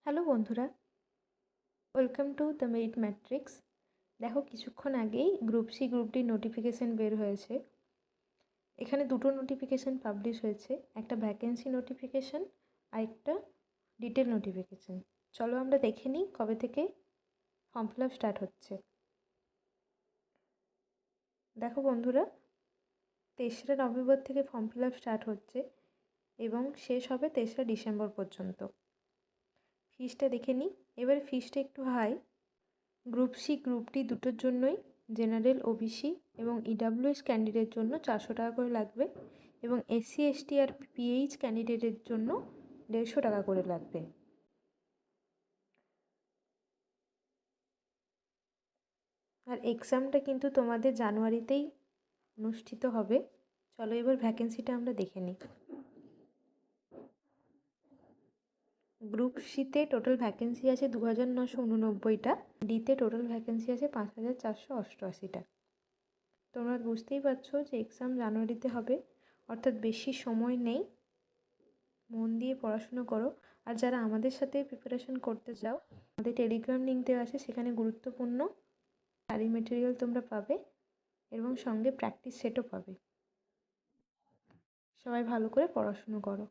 Hello বন্ধুরা, welcome to the merit matrix. দেখো, কিছুক্ষণ আগেই group C group D notification বের হয়েছে। এখানে দুটো নোটিফিকেশান পাবলিশ হয়েছে, একটা ভ্যাকেন্সি নোটিফিকেশান আর একটা ডিটেল নোটিফিকেশান। চলো আমরা দেখে নিই কবে থেকে ফর্ম ফিল আপ স্টার্ট হচ্ছে। দেখো বন্ধুরা, 3রা নভেম্বর থেকে ফর্ম ফিল আপ স্টার্ট হচ্ছে এবং শেষ হবে 3রা ডিসেম্বর পর্যন্ত। ফিসটা দেখে নিই। এবার ফিসটা একটু high. Group C group D দুটোর জন্যই, জেনারেল, ওবিসি এবং ইডাব্লিউএস ক্যান্ডিডেটের জন্য 400 টাকা করে লাগবে এবং এসসি এসটি আর পিএইচ ক্যান্ডিডেটের জন্য 150 টাকা করে লাগবে। আর এক্সামটা কিন্তু তোমাদের জানুয়ারিতেই অনুষ্ঠিত হবে। চলো এবার ভ্যাকেন্সিটা আমরা দেখে নিই। গ্রুপ সিতে টোটাল ভ্যাকেন্সি আছে 2989টা, ডিতে টোটাল ভ্যাকেন্সি আছে 5488টা। তোমরা বুঝতেই পারছো যে এক্সাম জানুয়ারিতে হবে, অর্থাৎ বেশি সময় নেই। মন দিয়ে পড়াশুনো করো। আর যারা আমাদের সাথে প্রিপারেশন করতে চাও, আমাদের টেলিগ্রাম লিঙ্ক দেওয়া আছে, সেখানে গুরুত্বপূর্ণ স্টাডি মেটেরিয়াল তোমরা পাবে এবং সঙ্গে প্র্যাকটিস সেটও পাবে। সবাই ভালো করে পড়াশুনো করো।